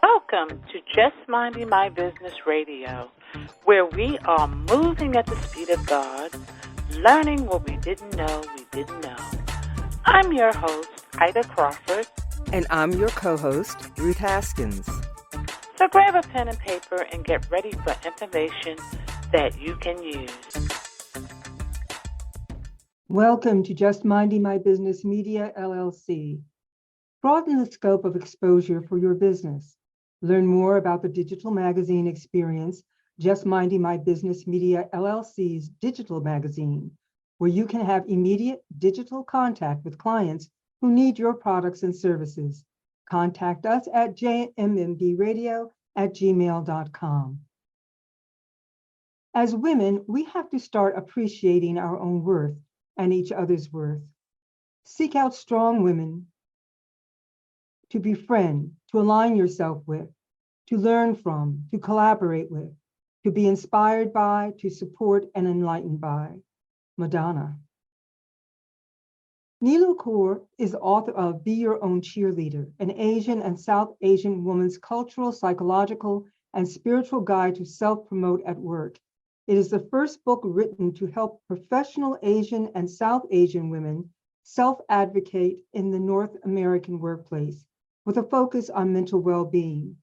Welcome to Just Minding My Business Radio, where we are moving at the speed of God, learning what we didn't know we didn't know. I'm your host, Ida Crawford. And I'm your co-host, Ruth Haskins. So grab a pen and paper and get ready for information that you can use. Welcome to Just Minding My Business Media, LLC. Broaden the scope of exposure for your business. Learn more about the digital magazine experience, Just Minding My Business Media, LLC's digital magazine, where you can have immediate digital contact with clients who need your products and services. Contact us at jmmbradio@gmail.com. As women, we have to start appreciating our own worth and each other's worth. Seek out strong women to befriend, to align yourself with, to learn from, to collaborate with, to be inspired by, to support and enlightened by. Madonna. Neelu Kaur is author of Be Your Own Cheerleader, an Asian and South Asian woman's cultural, psychological, and spiritual guide to self-promote at work. It is the first book written to help professional Asian and South Asian women self-advocate in the North American workplace, with a focus on mental well-being.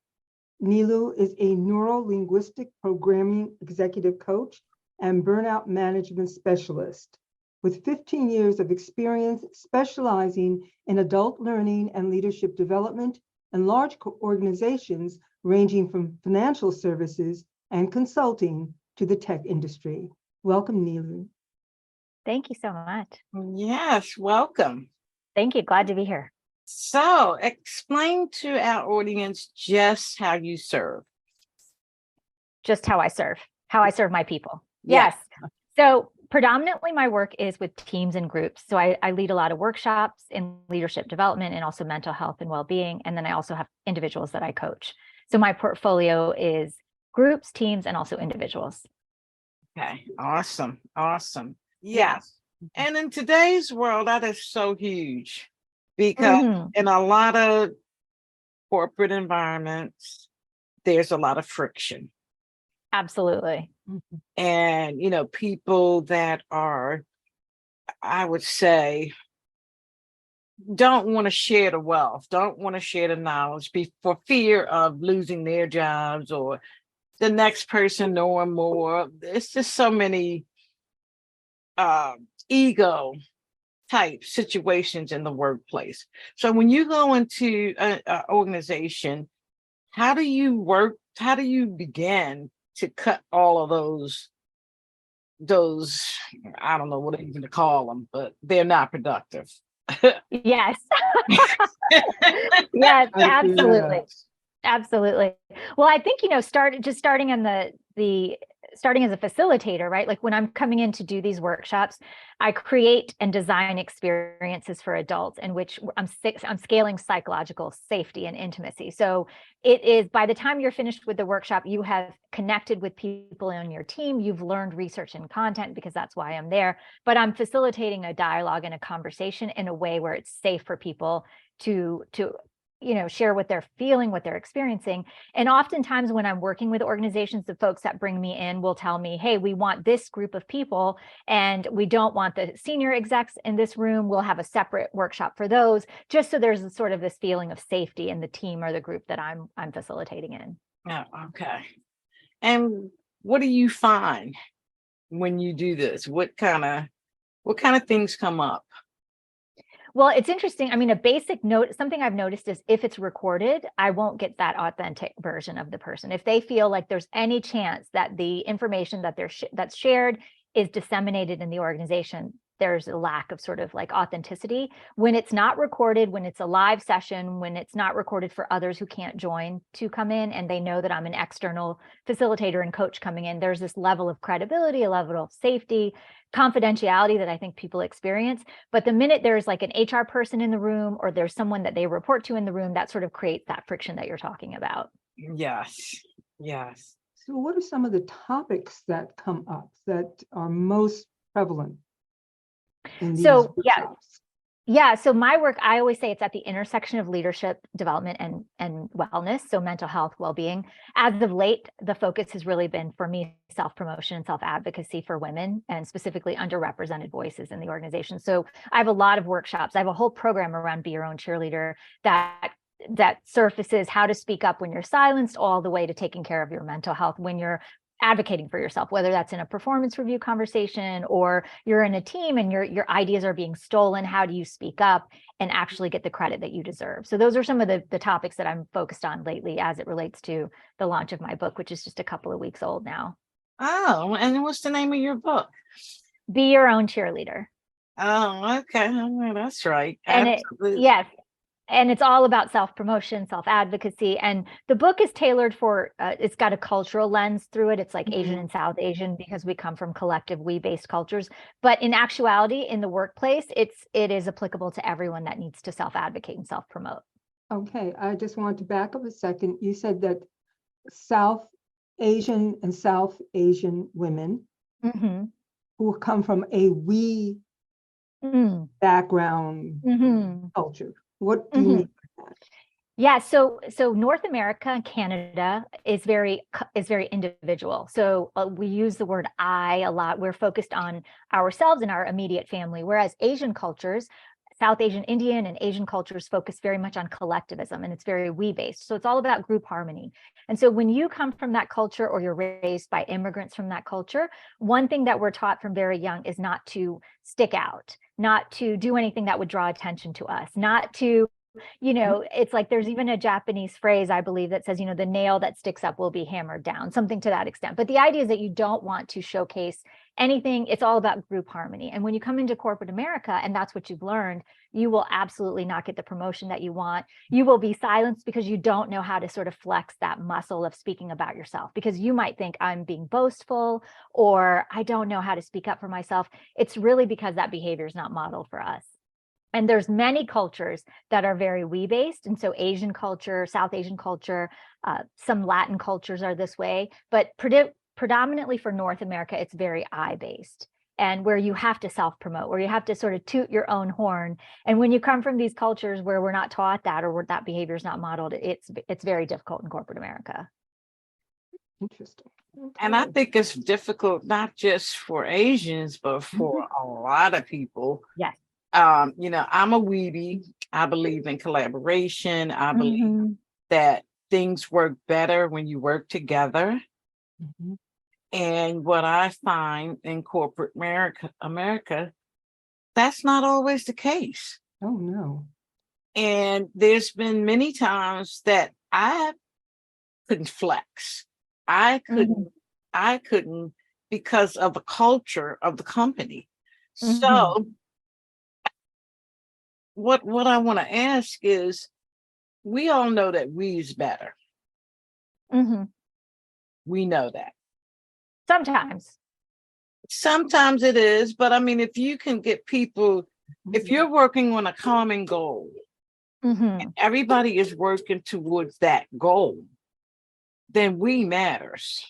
Neelu is a Neuro-Linguistic Programming Executive Coach and Burnout Management Specialist, with 15 years of experience specializing in adult learning and leadership development in large organizations ranging from financial services and consulting to the tech industry. Welcome, Neelu. Thank you so much. Yes, welcome. Thank you. Glad to be here. So, explain to our audience just how you serve. Just how I serve my people. Yeah. Yes. So predominantly my work is with teams and groups. So I lead a lot of workshops in leadership development and also mental health and well-being. And then I also have individuals that I coach. So my portfolio is groups, teams, and also individuals. Okay, awesome. Yes. And in today's world, that is so huge because in a lot of corporate environments, there's a lot of friction. Absolutely. And, people that are, I would say, don't want to share the wealth, don't want to share the knowledge for fear of losing their jobs or the next person knowing more. It's just so many ego type situations in the workplace. So when you go into an organization, how do you begin to cut all of those, I don't know what even to call them, but they're not productive? Yes. Yes, absolutely. Absolutely. Well, I think, starting as a facilitator, right? Like when I'm coming in to do these workshops, I create and design experiences for adults in which I'm scaling psychological safety and intimacy. So it is, by the time you're finished with the workshop, you have connected with people on your team, you've learned research and content because that's why I'm there, but I'm facilitating a dialogue and a conversation in a way where it's safe for people to share what they're feeling, what they're experiencing. And oftentimes when I'm working with organizations, the folks that bring me in will tell me, hey, we want this group of people and we don't want the senior execs in this room. We'll have a separate workshop for those, just so there's sort of this feeling of safety in the team or the group that I'm facilitating in. Oh, okay. And what do you find when you do this? What kind of things come up? Well, it's interesting. I mean, a basic note, something I've noticed is if it's recorded, I won't get that authentic version of the person. If they feel like there's any chance that the information that that's shared is disseminated in the organization, there's a lack of sort of like authenticity. When it's not recorded, when it's a live session, when it's not recorded for others who can't join to come in and they know that I'm an external facilitator and coach coming in, there's this level of credibility, a level of safety, confidentiality that I think people experience. But the minute there's like an HR person in the room or there's someone that they report to in the room, that sort of creates that friction that you're talking about. Yes. So what are some of the topics that come up that are most prevalent in these workshops? Yeah, so my work, I always say it's at the intersection of leadership development and wellness, so mental health, well-being. As of late, the focus has really been for me self-promotion and self-advocacy for women, and specifically underrepresented voices in the organization. So I have a lot of workshops. I have a whole program around Be Your Own Cheerleader that surfaces how to speak up when you're silenced, all the way to taking care of your mental health when you're advocating for yourself, whether that's in a performance review conversation or you're in a team and your ideas are being stolen. How do you speak up and actually get the credit that you deserve? So those are some of the topics that I'm focused on lately as it relates to the launch of my book, which is just a couple of weeks old now. Oh, and what's the name of your book? Be Your Own Cheerleader. Oh, okay. Oh, that's right. And Absolutely. yes. And it's all about self-promotion, self-advocacy. And the book is tailored for, it's got a cultural lens through it. It's like Asian and South Asian, because we come from collective we-based cultures. But in actuality, in the workplace, it is applicable to everyone that needs to self-advocate and self-promote. Okay, I just want to back up a second. You said that South Asian and South Asian women who come from a we background culture. What do you mean by that? Yeah, so North America and Canada is very individual. So we use the word I a lot. We're focused on ourselves and our immediate family, whereas Asian cultures, South Asian, Indian, and Asian cultures focus very much on collectivism, and it's very we-based. So it's all about group harmony. And so when you come from that culture, or you're raised by immigrants from that culture, one thing that we're taught from very young is not to stick out, not to do anything that would draw attention to us, not to, it's like there's even a Japanese phrase, I believe, that says, the nail that sticks up will be hammered down, something to that extent. But the idea is that you don't want to showcase anything. It's all about group harmony. And when you come into corporate America and that's what you've learned, you will absolutely not get the promotion that you want. You will be silenced because you don't know how to sort of flex that muscle of speaking about yourself, because you might think I'm being boastful, or I don't know how to speak up for myself. It's really because that behavior is not modeled for us. And there's many cultures that are very we-based. And so Asian culture, South Asian culture, some Latin cultures are this way, but predominantly for North America, it's very I-based, and where you have to self-promote, where you have to sort of toot your own horn. And when you come from these cultures where we're not taught that, or where that behavior is not modeled, it's very difficult in corporate America. Interesting. Okay. And I think it's difficult, not just for Asians, but for a lot of people. Yes. I'm a weebie. I believe in collaboration. I believe that things work better when you work together. And what I find in corporate America, that's not always the case. Oh, no. And there's been many times that I couldn't flex. I couldn't because of the culture of the company. So what I want to ask is, we all know that we is better. We know that. Sometimes it is, but I mean, if you can get people, if you're working on a common goal, and everybody is working towards that goal, then we matters.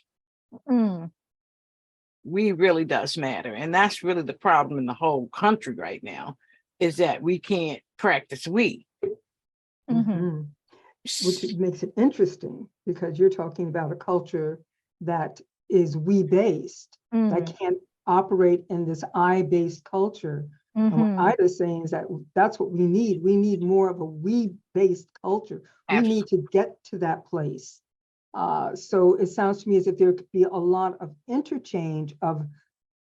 We really does matter. And that's really the problem in the whole country right now, is that we can't practice we. Which makes it interesting, because you're talking about a culture that is we-based, that can't operate in this I-based culture. And what Ida's saying is that that's what we need. We need more of a we-based culture. Absolutely. We need to get to that place. So it sounds to me as if there could be a lot of interchange of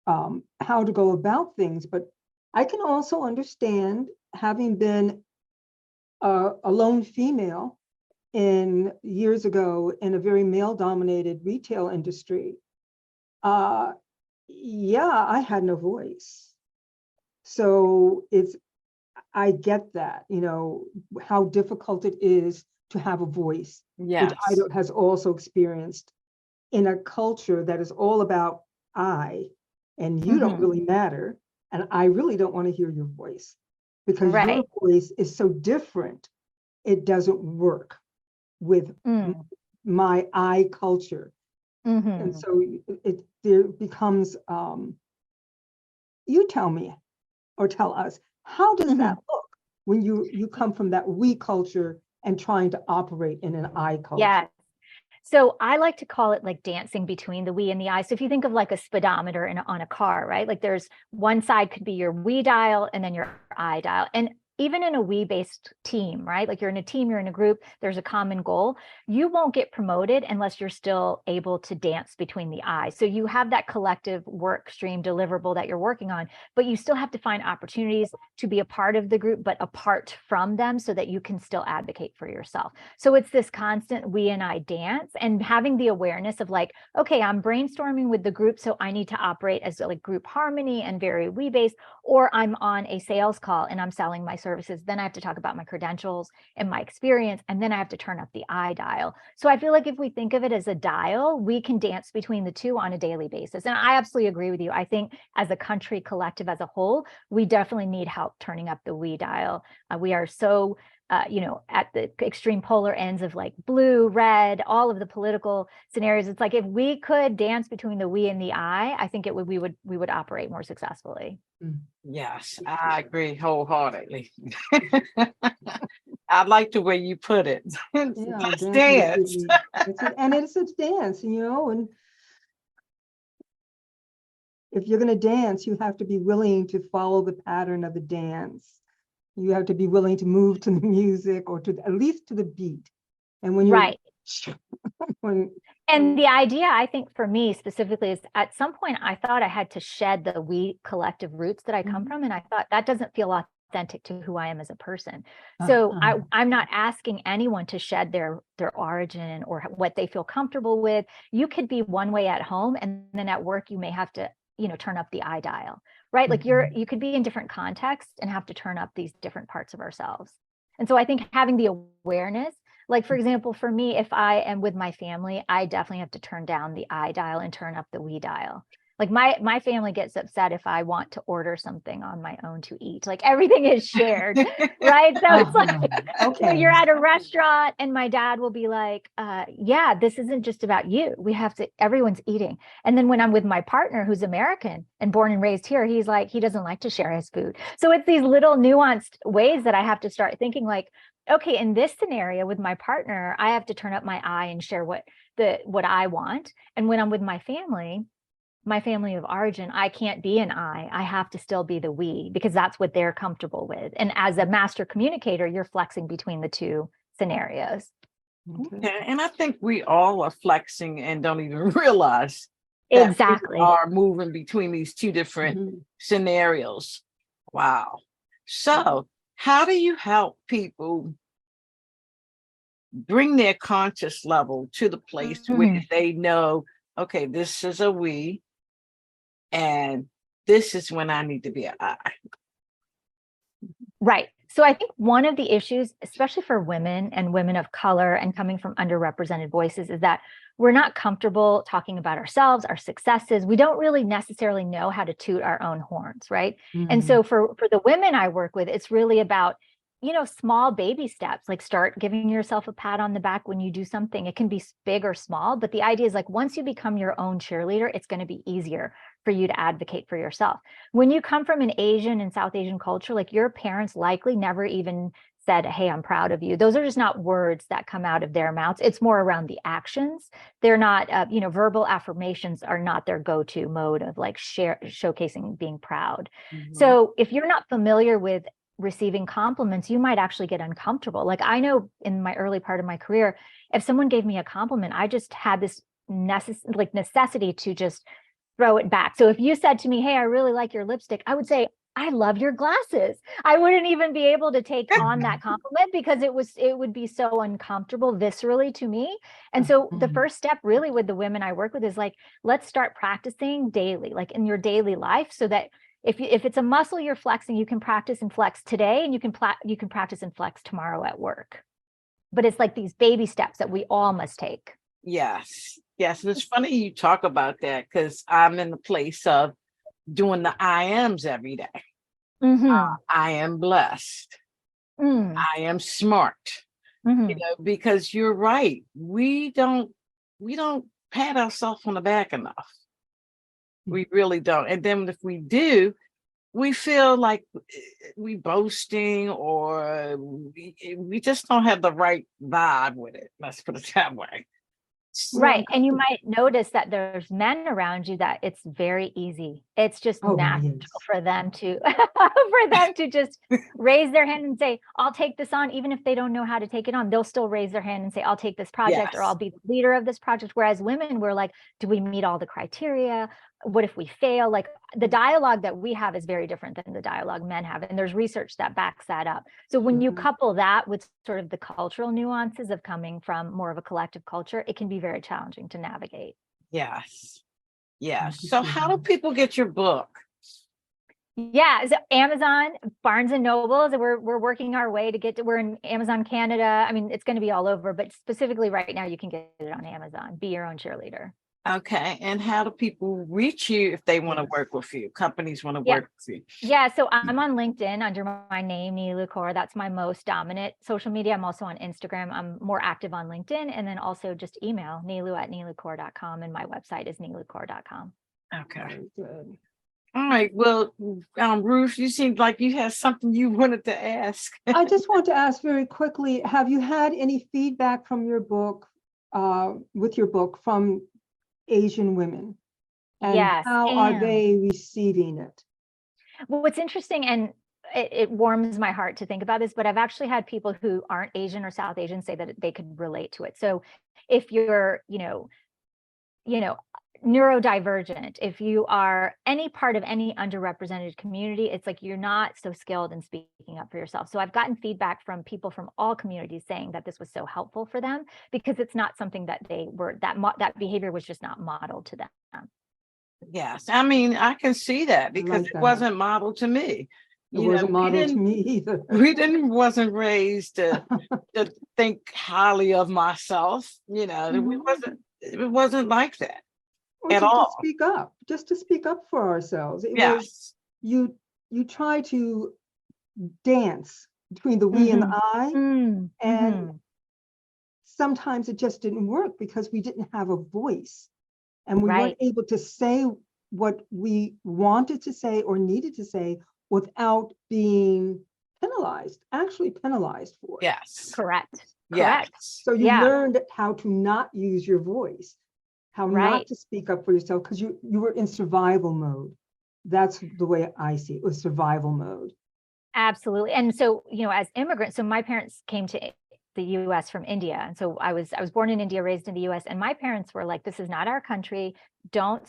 how to go about things. But I can also understand, having been a lone female years ago in a very male-dominated retail industry, I had no voice. So I get that, how difficult it is to have a voice, which Ida has also experienced in a culture that is all about I, and you don't really matter, and I really don't want to hear your voice, because your voice is so different. It doesn't work with my I culture. And so there becomes, you tell me, or tell us, how does that look? when you come from that we culture and trying to operate in an I culture? Yeah. So I like to call it like dancing between the we and the I. So if you think of like a speedometer on a car, right? Like there's one side could be your we dial and then your I dial. And even in a we-based team, right? Like you're in a team, you're in a group, there's a common goal. You won't get promoted unless you're still able to dance between the I. So you have that collective work stream deliverable that you're working on, but you still have to find opportunities to be a part of the group, but apart from them so that you can still advocate for yourself. So it's this constant we and I dance, and having the awareness of like, okay, I'm brainstorming with the group, so I need to operate as like group harmony and very we-based, or I'm on a sales call and I'm selling my services. Then I have to talk about my credentials and my experience, and then I have to turn up the I dial. So I feel like if we think of it as a dial, we can dance between the two on a daily basis. And I absolutely agree with you. I think as a country collective as a whole, we definitely need help turning up the we dial. We are so at the extreme polar ends of like blue, red, all of the political scenarios. It's like if we could dance between the we and the I think we would operate more successfully. Yes, I agree wholeheartedly. I like the way you put it. Let's dance. And it's a dance, and if you're going to dance, you have to be willing to follow the pattern of the dance. You have to be willing to move to the music or to at least to the beat. And when you're right. And the idea, I think for me specifically, is at some point I thought I had to shed the we collective roots that I come from. And I thought that doesn't feel authentic to who I am as a person. So I'm not asking anyone to shed their origin or what they feel comfortable with. You could be one way at home, and then at work, you may have to, turn up the I dial, right? Like you could be in different contexts and have to turn up these different parts of ourselves. And so I think having the awareness, like, for example, for me, if I am with my family, I definitely have to turn down the I dial and turn up the we dial. Like my family gets upset if I want to order something on my own to eat. Like everything is shared, right? So it's like you're at a restaurant and my dad will be like, yeah, this isn't just about you. Everyone's eating. And then when I'm with my partner who's American and born and raised here, he's like, he doesn't like to share his food. So it's these little nuanced ways that I have to start thinking like, okay, in this scenario with my partner, I have to turn up my I and share what I want. And when I'm with my family of origin, I can't be an I have to still be the we, because that's what they're comfortable with. And as a master communicator, you're flexing between the two scenarios. Okay. And I think we all are flexing and don't even realize exactly we are moving between these two different scenarios. Wow. So how do you help people bring their conscious level to the place where they know, okay, this is a we, and this is when I need to be an I? Right. So I think one of the issues, especially for women and women of color and coming from underrepresented voices, is that we're not comfortable talking about ourselves, our successes. We don't really necessarily know how to toot our own horns, right? And so for the women I work with, it's really about, small baby steps, like start giving yourself a pat on the back when you do something. It can be big or small, but the idea is like, once you become your own cheerleader, it's going to be easier for you to advocate for yourself. When you come from an Asian and South Asian culture, like your parents likely never even said, hey, I'm proud of you. Those are just not words that come out of their mouths. It's more around the actions. They're not, verbal affirmations are not their go-to mode of like showcasing being proud. So if you're not familiar with receiving compliments, you might actually get uncomfortable. Like I know in my early part of my career, if someone gave me a compliment, I just had this necessity to just throw it back. So if you said to me, hey, I really like your lipstick, I would say, I love your glasses. I wouldn't even be able to take on that compliment because it would be so uncomfortable viscerally to me. And so the first step really with the women I work with is like, let's start practicing daily, like in your daily life, so that if it's a muscle you're flexing, you can practice and flex today, and you can practice and flex tomorrow at work. But it's like these baby steps that we all must take. Yes. And it's funny you talk about that, because I'm in the place of doing the I ams every day. I am blessed. I am smart. Because you're right. We don't pat ourselves on the back enough. We really don't. And then if we do, we feel like we boasting, or we just don't have the right vibe with it. Let's put it that way. Right. And you might notice that there's men around you that it's very easy. It's just natural for them to just raise their hand and say, I'll take this on, even if they don't know how to take it on. They'll still raise their hand and say, I'll take this project, or I'll be the leader of this project. Whereas women, we're like, do we meet all the criteria? What if we fail? Like, the dialogue that we have is very different than the dialogue men have. And there's research that backs that up. So when you couple that with sort of the cultural nuances of coming from more of a collective culture, it can be very challenging to navigate. Yes. So how do people get your book? Yeah, so Amazon, Barnes and Noble. We're working our way to get to, we're in Amazon Canada. I mean, it's going to be all over, but specifically right now you can get it on Amazon. Be Your Own Cheerleader. Okay. And how do people reach you if they want to work with you? Companies want to work with you? Yeah. So I'm on LinkedIn under my name, Neelu Kaur. That's my most dominant social media. I'm also on Instagram. I'm more active on LinkedIn. And then also just email neelu@neelukaur.com. And my website is neelukaur.com. Okay. Good. All right. Well, Ruth, you seemed like you had something you wanted to ask. I just want to ask very quickly, have you had any feedback from your book, with your book, from Asian women? And how are they receiving it? Well, what's interesting, and it warms my heart to think about this, but I've actually had people who aren't Asian or South Asian say that they could relate to it. So if you're, neurodivergent, if you are any part of any underrepresented community, it's like you're not so skilled in speaking up for yourself. So I've gotten feedback from people from all communities saying that this was so helpful for them, because it's not something that they were, that behavior was just not modeled to them. Yes, I mean, I can see that, because it wasn't modeled to me. It wasn't modeled to me either. Wasn't raised to think highly of myself. It wasn't like that. Or at all. Just to speak up for ourselves. It was, you try to dance between the we and the I, and sometimes it just didn't work because we didn't have a voice, and we weren't able to say what we wanted to say or needed to say without being actually penalized for it. Yes. Correct. So you learned how to not use your voice, how not to speak up for yourself, because you were in survival mode. That's the way I see it, was survival mode. Absolutely. And so, as immigrants, so my parents came to the US from India. And so I was born in India, raised in the US. And my parents were like, this is not our country. Don't,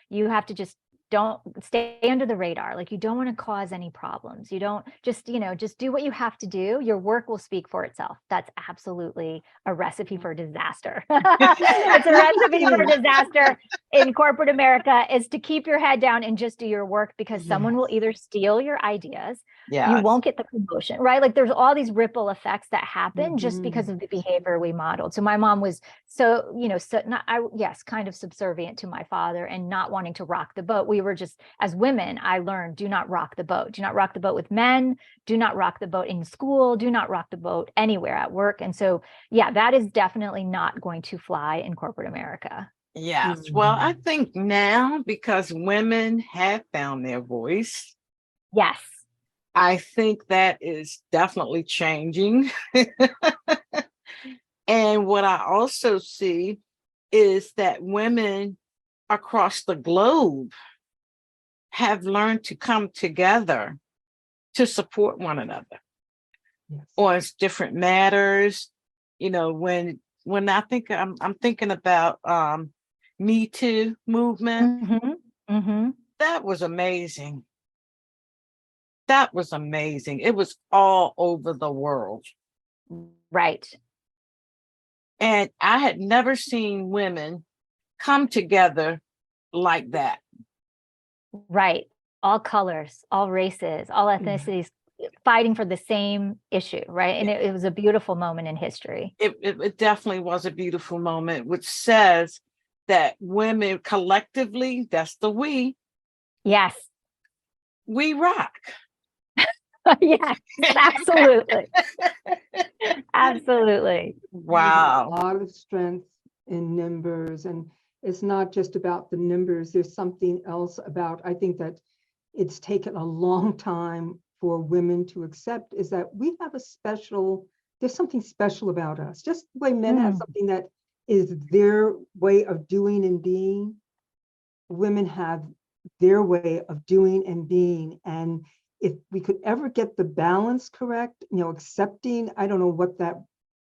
you have to just don't stay under the radar. Like, you don't want to cause any problems. You don't just do what you have to do. Your work will speak for itself. That's absolutely a recipe for disaster. It's a recipe for disaster in corporate America, is to keep your head down and just do your work, because someone will either steal your ideas. You won't get the promotion, right? Like, there's all these ripple effects that happen just because of the behavior we modeled. So my mom was kind of subservient to my father and not wanting to rock the boat. We were just, as women, I learned, do not rock the boat. Do not rock the boat with men. Do not rock the boat in school. Do not rock the boat anywhere at work. And so, that is definitely not going to fly in corporate America. Yes. Well, I think now, because women have found their voice. Yes. I think that is definitely changing. And what I also see is that women across the globe have learned to come together to support one another on different matters. When I think I'm thinking about Me Too movement, that was amazing. That was amazing. It was all over the world. Right. And I had never seen women come together like that. Right. All colors, all races, all ethnicities, fighting for the same issue, right? And it was a beautiful moment in history. It definitely was a beautiful moment, which says that women collectively, that's the we. Yes. We rock. Yes, absolutely. Absolutely. Wow. A lot of strength in numbers, and it's not just about the numbers. There's something else about, I think, that it's taken a long time for women to accept is that we have there's something special about us. Just the way men have something that is their way of doing and being, women have their way of doing and being. And if we could ever get the balance correct, accepting, I don't know what that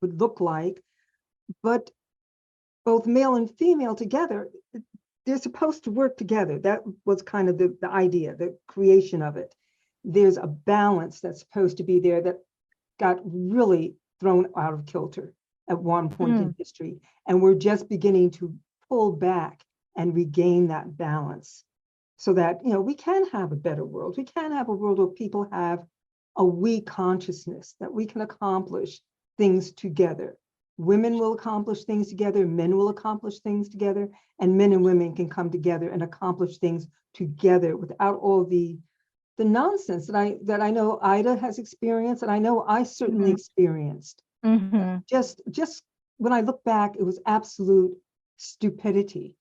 would look like, but both male and female together, they're supposed to work together. That was kind of the idea, the creation of it. There's a balance that's supposed to be there that got really thrown out of kilter at one point in history. And we're just beginning to pull back and regain that balance so that, we can have a better world. We can have a world where people have a we consciousness, that we can accomplish things together. Women will accomplish things together, men will accomplish things together, and men and women can come together and accomplish things together without all the nonsense that I know Ida has experienced, and I know I certainly experienced. Just when I look back, it was absolute stupidity.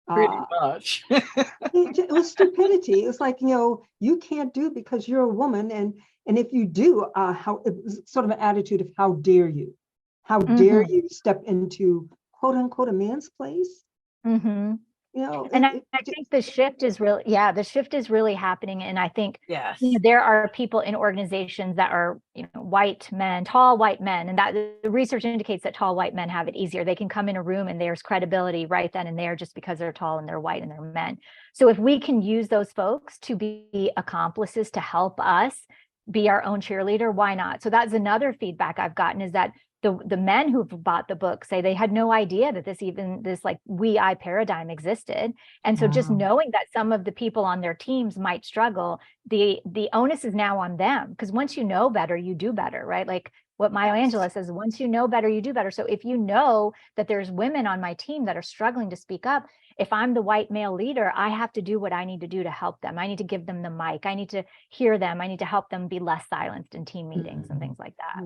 Pretty much. It was stupidity. It's like, you can't do because you're a woman, and if you do, how it was sort of an attitude of how dare you? How dare you step into quote unquote a man's place? And I think the shift is really happening. And I think there are people in organizations that are, white men, tall white men, and that the research indicates that tall white men have it easier. They can come in a room and there's credibility right then and there just because they're tall and they're white and they're men. So if we can use those folks to be accomplices to help us be our own cheerleader, why not? So that's another feedback I've gotten, is that the men who've bought the book say they had no idea that this like we-I paradigm existed. And so just knowing that some of the people on their teams might struggle, the onus is now on them, because once you know better, you do better, right? Like what Maya Angelou says, once you know better, you do better. So if you know that there's women on my team that are struggling to speak up, if I'm the white male leader, I have to do what I need to do to help them. I need to give them the mic. I need to hear them. I need to help them be less silenced in team meetings and things like that.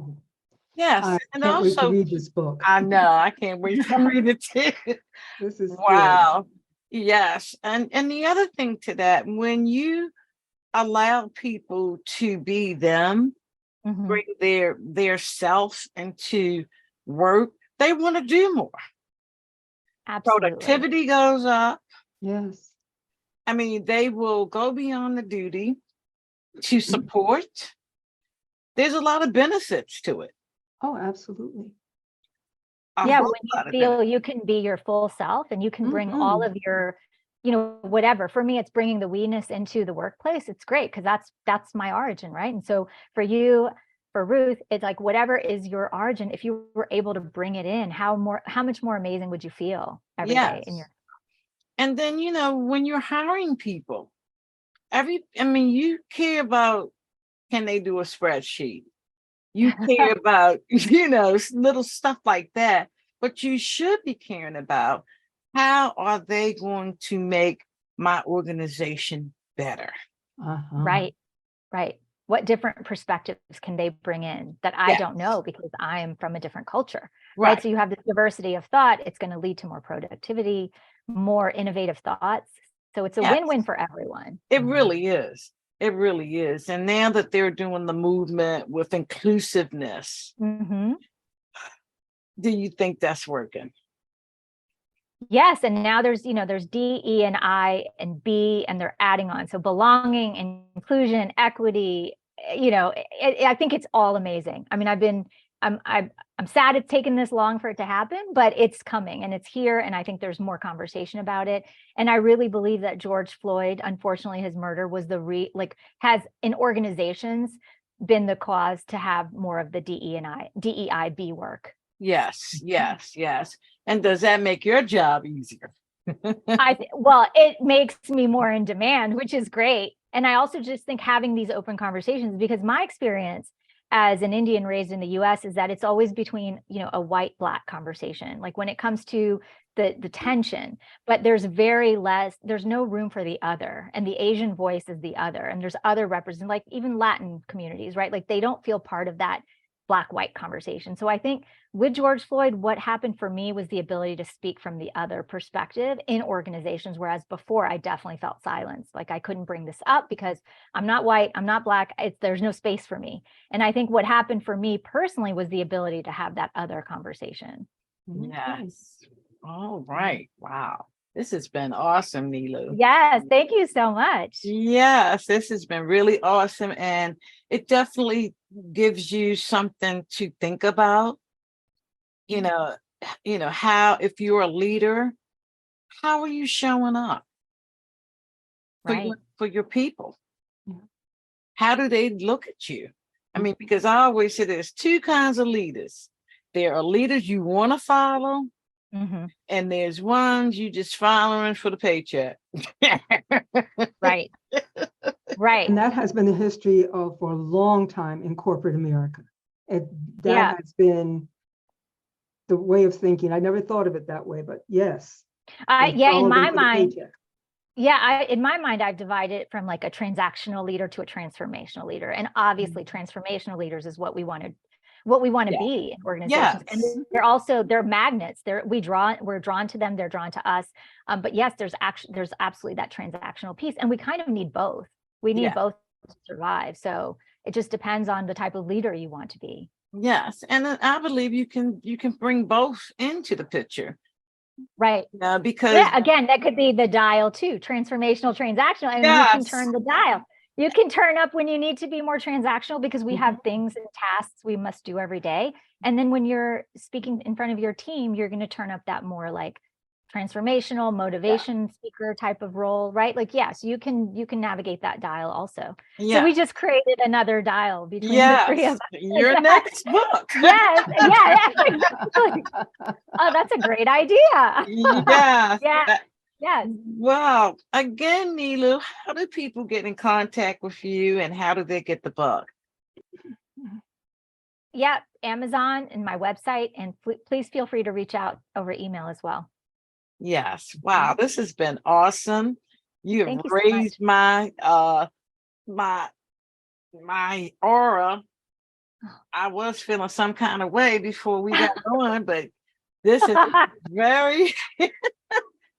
Yes, I and can't wait to also read this book. I know I can't wait to read it too. This is wow. Yes, and the other thing to that, when you allow people to be them, bring their self into work, they want to do more. Absolutely. Productivity goes up. Yes. I mean, they will go beyond the duty to support. There's a lot of benefits to it. Oh, absolutely. When you feel you can be your full self and you can bring all of your, whatever. For me, it's bringing the we-ness into the workplace. It's great because that's my origin, right? And so for you, for Ruth, it's like whatever is your origin, if you were able to bring it in, how much more amazing would you feel every day in your. And then, when you're hiring people, you care about, can they do a spreadsheet? You care about, little stuff like that, but you should be caring about how are they going to make my organization better? Right. What different perspectives can they bring in that I don't know because I am from a different culture, right? So you have this diversity of thought. It's going to lead to more productivity, more innovative thoughts. So it's a win-win for everyone. It really is. It really is. And now that they're doing the movement with inclusiveness, do you think that's working? Yes. And now there's D, E, and I, and B, and they're adding on. So belonging, inclusion, equity, I think it's all amazing. I mean, I'm sad it's taken this long for it to happen, but it's coming and it's here. And I think there's more conversation about it. And I really believe that George Floyd, unfortunately, his murder was has in organizations been the cause to have more of the DEI-B work. Yes. And does that make your job easier? It makes me more in demand, which is great. And I also just think having these open conversations, because my experience as an Indian raised in the US is that it's always between, a white-black conversation. Like when it comes to the tension, but there's no room for the other, and the Asian voice is the other. And there's other like even Latin communities, right? Like they don't feel part of that black-white conversation. So I think with George Floyd, what happened for me was the ability to speak from the other perspective in organizations, whereas before I definitely felt silenced. Like I couldn't bring this up because I'm not white, I'm not black, there's no space for me. And I think what happened for me personally was the ability to have that other conversation. Yes. All right. Wow. This has been awesome, Neelu. Yes, thank you so much. Yes, this has been really awesome. And it definitely gives you something to think about. You know, how, if you're a leader, how are you showing up for your people? How do they look at you? I mean, because I always say there's two kinds of leaders. There are leaders you want to follow, and there's ones you just following for the paycheck. Right. Right. And that has been the history of for a long time in corporate America. That has been the way of thinking. I never thought of it that way, but yes. In my mind, in my mind, I've divided it from like a transactional leader to a transformational leader. And obviously transformational leaders is what we want to be in organizations. And they're magnets. We're drawn to them, they're drawn to us. But yes, there's absolutely that transactional piece. And we kind of need both. We need both to survive. So it just depends on the type of leader you want to be. Yes. And I believe you can bring both into the picture. Right. Because again, that could be the dial too, transformational, transactional. And you can turn the dial. You can turn up when you need to be more transactional because we have things and tasks we must do every day. And then when you're speaking in front of your team, you're going to turn up that more like transformational motivation speaker type of role, right? Like, yes, you can navigate that dial also. So we just created another dial between the three of us. Your next book. Yes. Exactly. Oh, that's a great idea. Yes. Wow. Again, Neelu, how do people get in contact with you and how do they get the book? Yeah, Amazon and my website. And please feel free to reach out over email as well. Yes. Wow. This has been awesome. You have raised my aura. I was feeling some kind of way before we got going, but this is very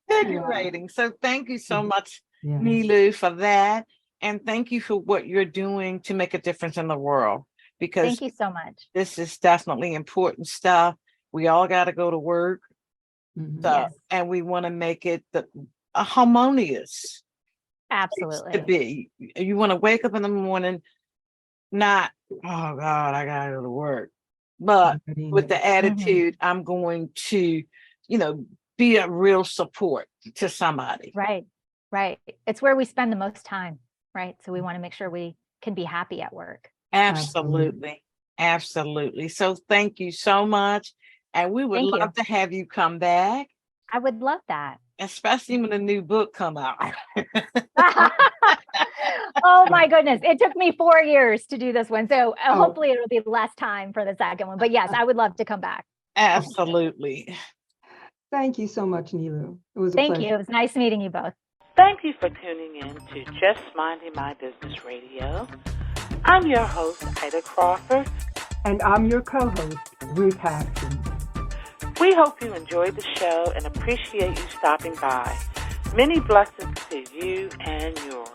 invigorating. So thank you so much, Neelu, for that. And thank you for what you're doing to make a difference in the world. Because thank you so much. This is definitely important stuff. We all got to go to work. And we want to make it a harmonious. Absolutely. To be. You want to wake up in the morning, not, oh God, I gotta go to work. But with the attitude, I'm going to, be a real support to somebody. Right. It's where we spend the most time, right? So we want to make sure we can be happy at work. Absolutely. So thank you so much. And we would love to have you come back. I would love that. Especially when a new book come out. Oh my goodness. It took me 4 years to do this one. So hopefully it'll be less time for the second one. But yes, I would love to come back. Absolutely. Thank you so much, Neelu. It was a pleasure. Thank you. It was nice meeting you both. Thank you for tuning in to Just Minding My Business Radio. I'm your host, Ida Crawford. And I'm your co-host, Ruth Haskins. We hope you enjoyed the show and appreciate you stopping by. Many blessings to you and yours.